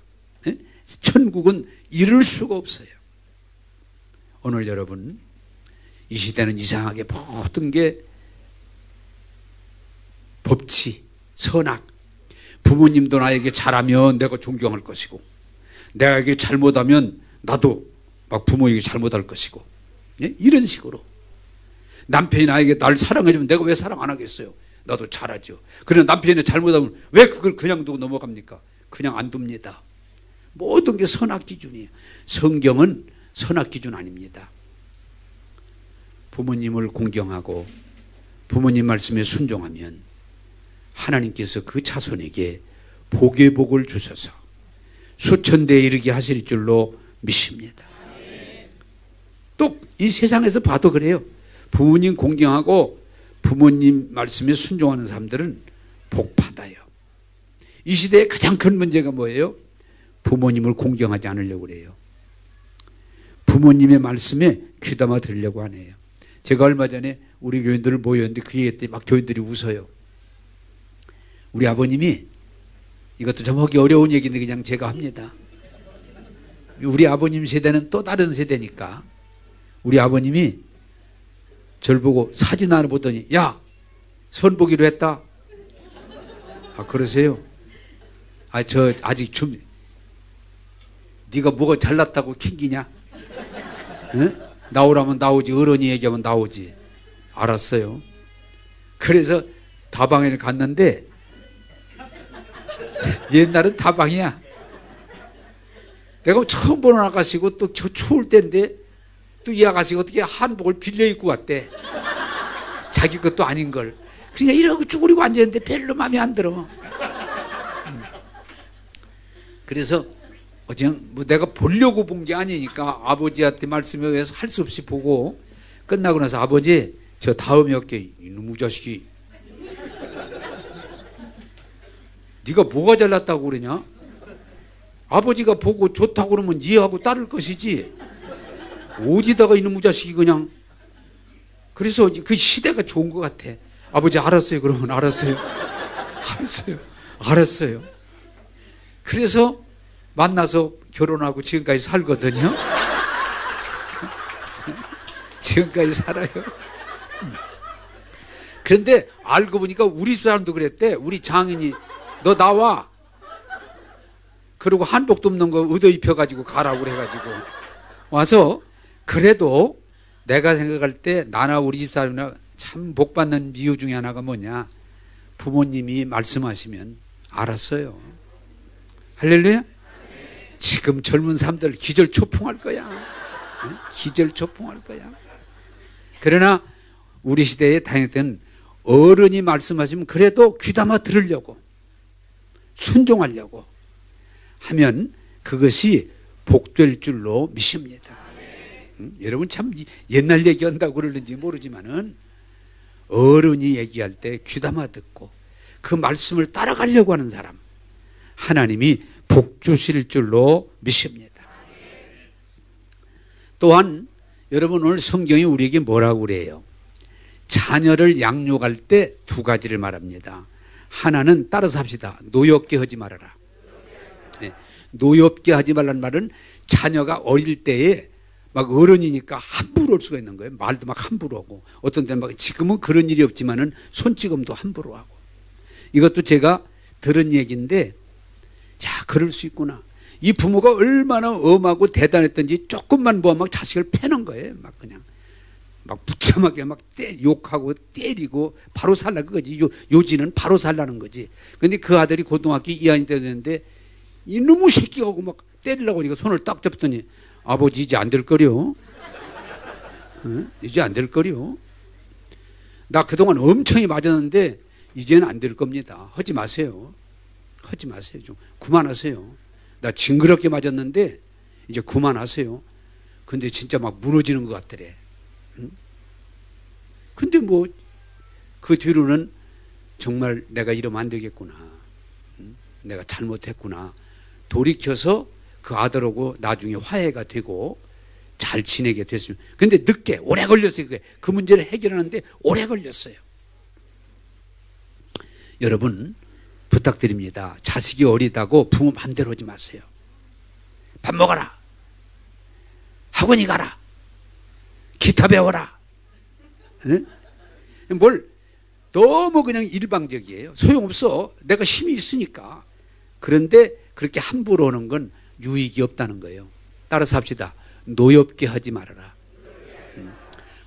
천국은 이룰 수가 없어요. 오늘 여러분 이 시대는 이상하게 모든 게 법치, 선악, 부모님도 나에게 잘하면 내가 존경할 것이고 내가 잘못하면 나도 막 부모에게 잘못할 것이고 이런 식으로 남편이 나에게 날 사랑해주면 내가 왜 사랑 안 하겠어요? 나도 잘하죠. 그러나 남편이 잘못하면 왜 그걸 그냥 두고 넘어갑니까? 그냥 안 둡니다. 모든 게 선악 기준이에요. 성경은 선악 기준 아닙니다. 부모님을 공경하고 부모님 말씀에 순종하면 하나님께서 그 자손에게 복의 복을 주셔서 수천대에 이르게 하실 줄로 믿습니다. 또 이 세상에서 봐도 그래요. 부모님 공경하고 부모님 말씀에 순종하는 사람들은 복 받아요. 이 시대의 가장 큰 문제가 뭐예요? 부모님을 공경하지 않으려고 그래요. 부모님의 말씀에 귀담아 들으려고 하네요. 제가 얼마 전에 우리 교인들을 모였는데 그 얘기했더니 막 교인들이 웃어요. 우리 아버님이, 이것도 좀 하기 어려운 얘기인데 그냥 제가 합니다. 우리 아버님 세대는 또 다른 세대니까 우리 아버님이 저를 보고 사진 하나 보더니 야 선보기로 했다. 아 그러세요? 아 저 아직 좀 네가 뭐가 잘났다고 캥기냐? 응? 나오라면 나오지, 어른이 얘기하면 나오지. 알았어요. 그래서 다방에 갔는데 옛날은 다방이야. 내가 처음 보는 아가씨고 또 추울 때인데 또 이 아가씨가 어떻게 한복을 빌려 입고 왔대. 자기 것도 아닌 걸. 그냥 이러고 쭈그리고 앉았는데 별로 마음에 안 들어. 그래서 그냥 뭐 내가 보려고 본 게 아니니까 아버지한테 말씀에 의해서 할 수 없이 보고 끝나고 나서 아버지 저 다음에 할게. 이놈의 자식이 네가 뭐가 잘났다고 그러냐? 아버지가 보고 좋다고 그러면 이해하고 따를 것이지 어디다가 이놈의 자식이 그냥. 그래서 그 시대가 좋은 것 같아. 아버지 알았어요. 그러면 알았어요. 알았어요. 그래서 만나서 결혼하고 지금까지 살거든요. 지금까지 살아요. 그런데 알고 보니까 우리 사람도 그랬대. 우리 장인이 너 나와. 그리고 한복도 없는 거 얻어 입혀가지고 가라고 그래가지고 와서. 그래도 내가 생각할 때 나나 우리 집 사람이나 참 복받는 이유 중에 하나가 뭐냐. 부모님이 말씀하시면 알았어요. 할렐루야. 지금 젊은 사람들 기절초풍할 거야. 기절초풍할 거야. 그러나 우리 시대에 다녔던 어른이 말씀하시면 그래도 귀담아 들으려고 순종하려고 하면 그것이 복될 줄로 믿습니다. 여러분 참 옛날 얘기한다고 그러는지 모르지만은 어른이 얘기할 때 귀담아 듣고 그 말씀을 따라가려고 하는 사람 하나님이 복 주실 줄로 믿습니다. 또한 여러분 오늘 성경이 우리에게 뭐라고 그래요? 자녀를 양육할 때 두 가지를 말합니다. 하나는 따라서 합시다. 노엽게 하지 말아라. 네. 노엽게 하지 말라는 말은 자녀가 어릴 때에 막 어른이니까 함부로 할 수가 있는 거예요. 말도 막 함부로 하고 어떤 때는 막 지금은 그런 일이 없지만은 손찌검도 함부로 하고. 이것도 제가 들은 얘기인데 자 그럴 수 있구나. 이 부모가 얼마나 엄하고 대단했던지 조금만 보면 막 자식을 패는 거예요. 막 그냥 막 무참하게 막 욕하고 때리고 바로 살라 그거지. 요지는 바로 살라는 거지. 근데 그 아들이 고등학교 2학년 때 됐는데 이놈의 새끼가 오고 막 때리려고 하니까 손을 딱 잡더니 아버지 이제 안 될 거려. 응? 이제 안 될 거려. 나 그동안 엄청이 맞았는데 이제는 안 될 겁니다. 하지 마세요. 하지 마세요. 좀 그만하세요. 나 징그럽게 맞았는데 이제 그만하세요. 근데 진짜 막 무너지는 것 같더래. 응? 근데 뭐 그 뒤로는 정말 내가 이러면 안 되겠구나. 응? 내가 잘못했구나. 돌이켜서 그 아들하고 나중에 화해가 되고 잘 지내게 됐습니다. 근데 늦게 오래 걸렸어요. 그 문제를 해결하는데 오래 걸렸어요. 여러분 부탁드립니다. 자식이 어리다고 부모 맘대로 하지 마세요. 밥 먹어라. 학원이 가라. 기타 배워라. 네? 뭘 너무 그냥 일방적이에요. 소용없어. 내가 힘이 있으니까. 그런데 그렇게 함부로 하는 건 유익이 없다는 거예요. 따라서 합시다. 노엽게 하지 말아라.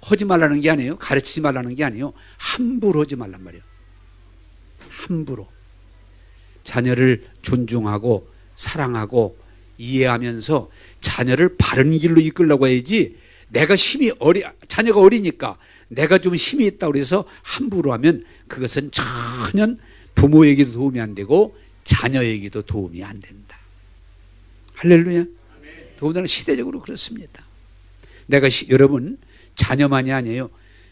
하지 말라는 게 아니에요. 가르치지 말라는 게 아니에요. 함부로 하지 말란 말이에요. 함부로. 자녀를 존중하고 사랑하고 이해하면서 자녀를 바른 길로 이끌려고 해야지 내가 자녀가 어리니까 내가 좀 힘이 있다고 해서 함부로 하면 그것은 전혀 부모에게도 도움이 안 되고 자녀에게도 도움이 안 된다. 할렐루야. 더군다나 시대적으로 그렇습니다. 여러분 자녀만이 아니에요.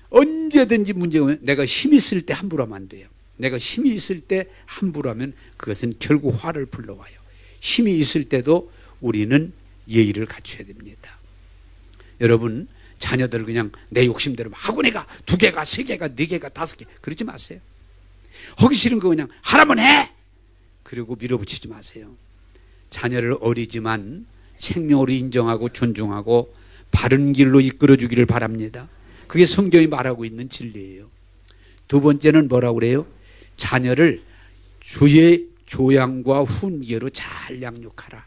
언제든지 문제가 오면 내가 힘이 있을 때 함부로 하면 안 돼요. 내가 힘이 있을 때 함부로 하면 그것은 결국 화를 불러와요. 힘이 있을 때도 우리는 예의를 갖춰야 됩니다. 여러분 자녀들 그냥 내 욕심대로 학원에 가 2개가 3개가 4개가 5개 그러지 마세요. 하기 싫은 거 그냥 하라면 해. 그리고 밀어붙이지 마세요. 자녀를 어리지만 생명으로 인정하고 존중하고 바른 길로 이끌어주기를 바랍니다. 그게 성경이 말하고 있는 진리예요. 두 번째는 뭐라고 그래요? 자녀를 주의 교양과 훈계로 잘 양육하라.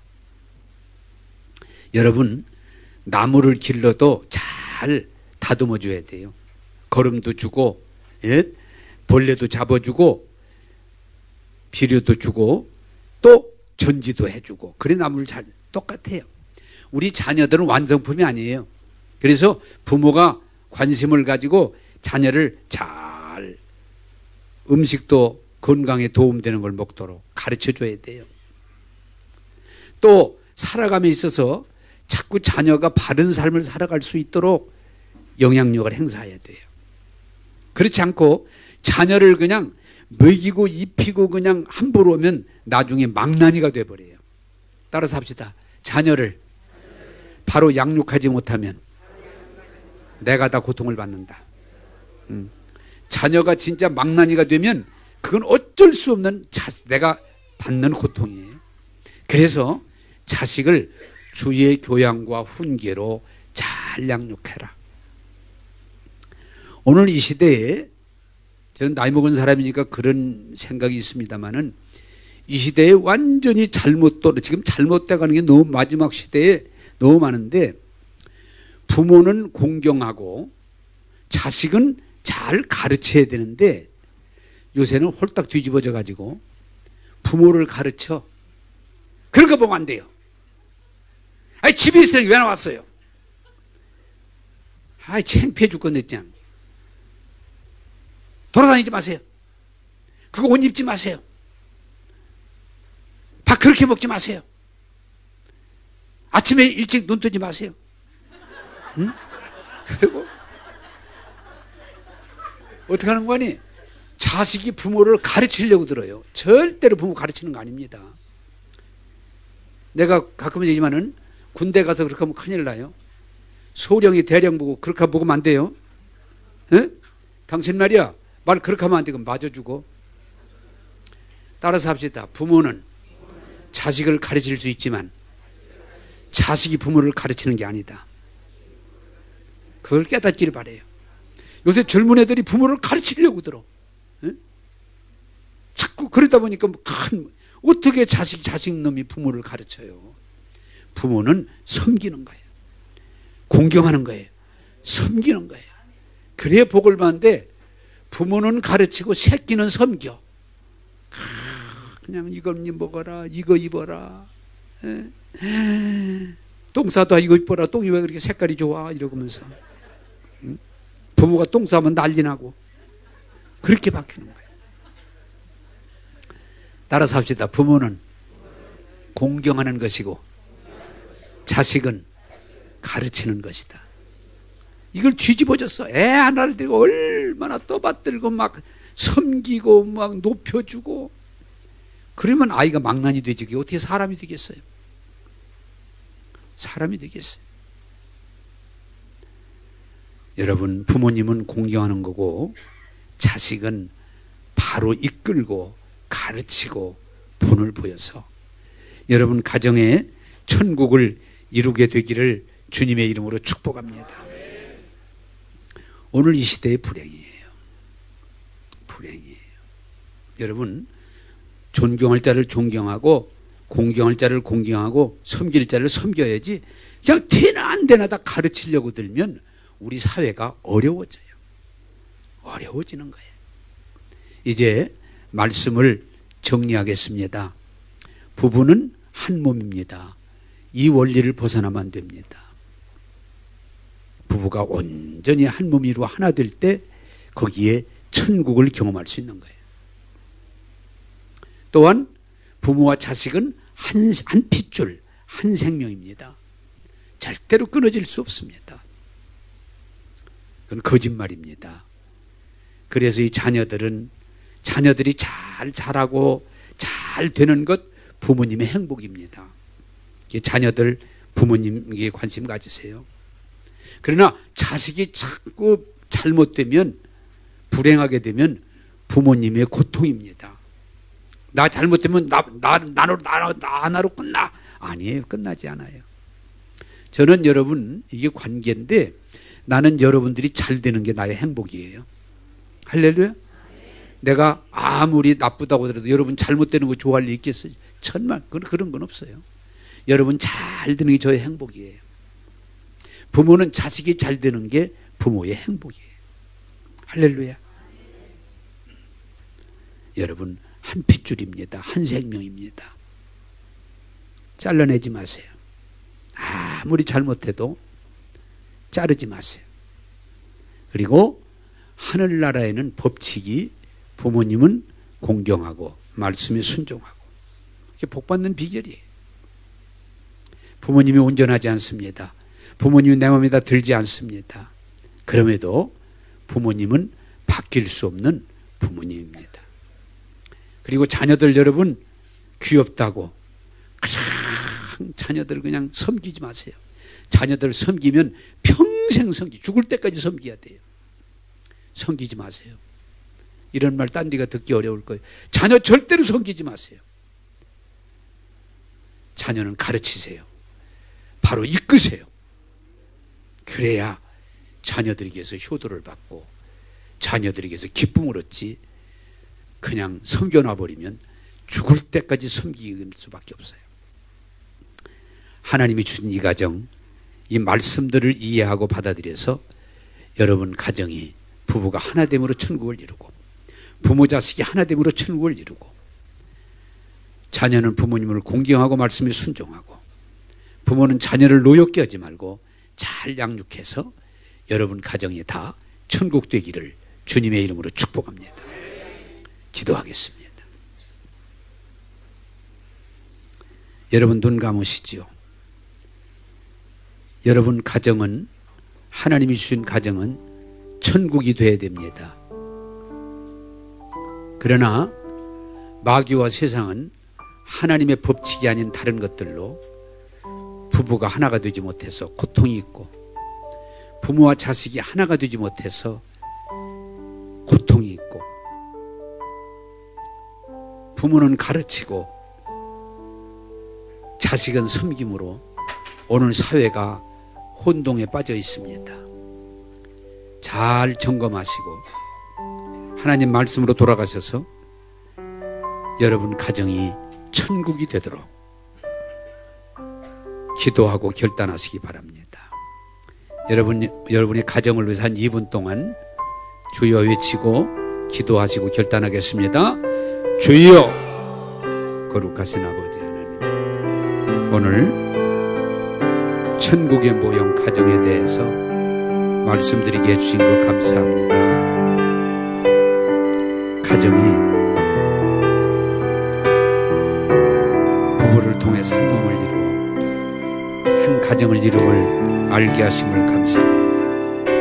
여러분 나무를 길러도 잘 다듬어 줘야 돼요. 거름도 주고 벌레도 잡아주고 비료도 주고 또 전지도 해주고 그래 나무를 잘 똑같아요. 우리 자녀들은 완성품이 아니에요. 그래서 부모가 관심을 가지고 자녀를 잘 음식도 건강에 도움되는 걸 먹도록 가르쳐줘야 돼요. 또 살아감에 있어서 자꾸 자녀가 바른 삶을 살아갈 수 있도록 영향력을 행사해야 돼요. 그렇지 않고 자녀를 그냥 먹이고 입히고 그냥 함부로 오면 나중에 망나니가 돼버려요. 따라서 합시다. 자녀를 바로 양육하지 못하면 내가 다 고통을 받는다. 자녀가 진짜 망나니가 되면 그건 어쩔 수 없는 내가 받는 고통이에요. 그래서 자식을 주의 교양과 훈계로 잘 양육해라. 오늘 이 시대에 저는 나이 먹은 사람이니까 그런 생각이 있습니다만은 이 시대에 완전히 지금 잘못돼 가는 게 너무 마지막 시대에 너무 많은데 부모는 공경하고 자식은 잘 가르쳐야 되는데 요새는 홀딱 뒤집어져 가지고 부모를 가르쳐. 그런 거 보면 안 돼요. 아니 집에 있을 때 왜 나왔어요? 아이 창피해 죽겠네 그냥. 돌아다니지 마세요. 그거 옷 입지 마세요. 밥 그렇게 먹지 마세요. 아침에 일찍 눈 뜨지 마세요. 응? 그리고 어떻게 하는 거니? 자식이 부모를 가르치려고 들어요. 절대로 부모 가르치는 거 아닙니다. 내가 가끔은 얘기지만은 군대 가서 그렇게 하면 큰일 나요. 소령이 대령 보고 그렇게 먹으면 안 돼요. 응? 당신 말이야. 말 그렇게 하면 안 되고 맞아주고. 따라서 합시다. 부모는 자식을 가르칠 수 있지만 자식이 부모를 가르치는 게 아니다. 그걸 깨닫기를 바라요. 요새 젊은 애들이 부모를 가르치려고 들어. 응? 자꾸 그러다 보니까 어떻게 자식 놈이 부모를 가르쳐요. 부모는 섬기는 거예요. 공경하는 거예요. 섬기는 거예요. 그래야 복을 받는데 부모는 가르치고 새끼는 섬겨. 그냥 이거 먹어라, 이거 입어라. 똥 싸도 이거 입어라. 똥이 왜 그렇게 색깔이 좋아? 이러면서 부모가 똥 싸면 난리 나고 그렇게 바뀌는 거예요. 따라서 합시다. 부모는 공경하는 것이고 자식은 가르치는 것이다. 이걸 뒤집어졌어. 애 하나를 들고 얼마나 떠받들고 막 섬기고 막 높여주고 그러면 아이가 망나니 되지. 그게 어떻게 사람이 되겠어요? 사람이 되겠어요. 여러분, 부모님은 공경하는 거고 자식은 바로 이끌고 가르치고 본을 보여서 여러분 가정에 천국을 이루게 되기를 주님의 이름으로 축복합니다. 오늘 이 시대의 불행이에요. 불행이에요. 여러분, 존경할 자를 존경하고 공경할 자를 공경하고 섬길 자를 섬겨야지 그냥 되나 안 되나 다 가르치려고 들면 우리 사회가 어려워져요. 어려워지는 거예요. 이제 말씀을 정리하겠습니다. 부부는 한 몸입니다. 이 원리를 벗어나면 안 됩니다. 부부가 온전히 한 몸으로 하나 될 때 거기에 천국을 경험할 수 있는 거예요. 또한 부모와 자식은 한 핏줄, 한 생명입니다. 절대로 끊어질 수 없습니다. 그건 거짓말입니다. 그래서 이 자녀들이 잘 자라고 잘 되는 것 부모님의 행복입니다. 자녀들 부모님에게 관심 가지세요. 그러나 자식이 자꾸 잘못되면 불행하게 되면 부모님의 고통입니다. 나 잘못되면 나 하나로 끝나. 아니에요. 끝나지 않아요. 저는 여러분 이게 관계인데 나는 여러분들이 잘 되는 게 나의 행복이에요. 할렐루야. 내가 아무리 나쁘다고 하더라도 여러분 잘못되는 거 좋아할 리 있겠어요? 천만 그런 건 없어요. 여러분 잘 되는 게 저의 행복이에요. 부모는 자식이 잘 되는 게 부모의 행복이에요. 할렐루야. 여러분 한 핏줄입니다. 한 생명입니다. 잘라내지 마세요. 아무리 잘못해도 자르지 마세요. 그리고 하늘나라에는 법칙이 부모님은 공경하고 말씀에 순종하고, 이게 복받는 비결이에요. 부모님이 온전하지 않습니다. 부모님이 내 마음에다 들지 않습니다. 그럼에도 부모님은 바뀔 수 없는 부모님입니다. 그리고 자녀들 여러분, 귀엽다고 그냥 자녀들 그냥 섬기지 마세요. 자녀들 섬기면 평생 죽을 때까지 섬겨야 돼요. 섬기지 마세요. 이런 말 딴 데가 듣기 어려울 거예요. 자녀 절대로 섬기지 마세요. 자녀는 가르치세요. 바로 이끄세요. 그래야 자녀들에게서 효도를 받고 자녀들에게서 기쁨을 얻지, 그냥 섬겨놔버리면 죽을 때까지 섬길 수밖에 없어요. 하나님이 주신 이 가정, 이 말씀들을 이해하고 받아들여서 여러분 가정이 부부가 하나됨으로 천국을 이루고, 부모 자식이 하나됨으로 천국을 이루고, 자녀는 부모님을 공경하고 말씀에 순종하고, 부모는 자녀를 노엽게 하지 말고 잘 양육해서 여러분 가정이 다 천국 되기를 주님의 이름으로 축복합니다. 기도하겠습니다. 여러분 눈 감으시지요. 여러분 가정은, 하나님이 주신 가정은 천국이 되어야 됩니다. 그러나 마귀와 세상은 하나님의 법칙이 아닌 다른 것들로 부부가 하나가 되지 못해서 고통이 있고, 부모와 자식이 하나가 되지 못해서 고통이 있고, 부모는 가르치고 자식은 섬김으로 오늘 사회가 혼동에 빠져 있습니다. 잘 점검하시고 하나님 말씀으로 돌아가셔서 여러분 가정이 천국이 되도록 기도하고 결단하시기 바랍니다. 여러분의 가정을 위해서 한 2분 동안 주여 외치고 기도하시고 결단하겠습니다. 주여, 거룩하신 아버지 하나님, 오늘 천국의 모형 가정에 대해서 말씀드리게 해주신 것 감사합니다. 가정이 부부를 통해서 한 몸을 이루어 한 가정을 이름을 알게 하심을 감사합니다.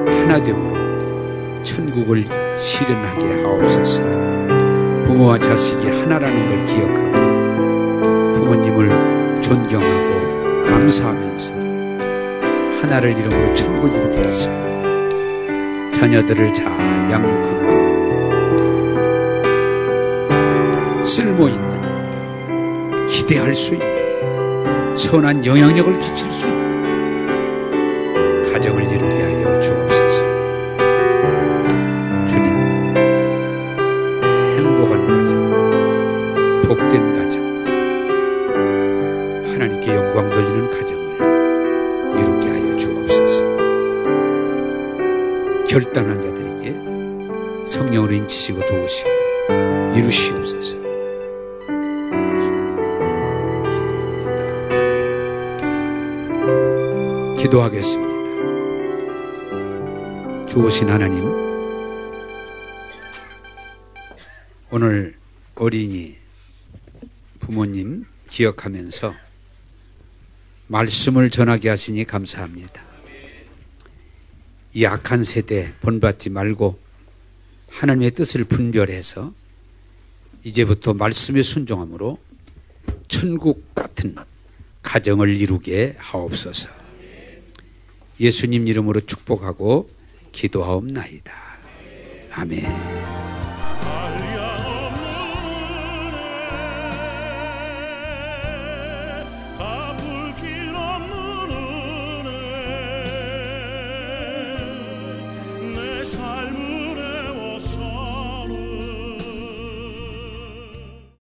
하나됨으로 천국을 실현하게 하옵소서. 부모와 자식이 하나라는 걸 기억하고 부모님을 존경하고 감사하면서 하나를 이름으로 천국을 이루게 하소. 자녀들을 잘 양육하고 쓸모있는, 기대할 수 있는, 선한 영향력을 끼칠 수 있는 가정을 이루게 하여 주옵소서. 주님, 행복한 가정, 복된 가정, 하나님께 영광 돌리는 가정을 이루게 하여 주옵소서. 결단한 자들에게 성령으로 인치시고 도우시고 이루시옵소서. 기도하겠습니다. 좋으신 하나님, 오늘 어린이 부모님 기억하면서 말씀을 전하게 하시니 감사합니다. 이 악한 세대 본받지 말고 하나님의 뜻을 분별해서 이제부터 말씀에 순종함으로 천국 같은 가정을 이루게 하옵소서. 예수님 이름으로 축복하고 기도하옵나이다. 아멘. 삶을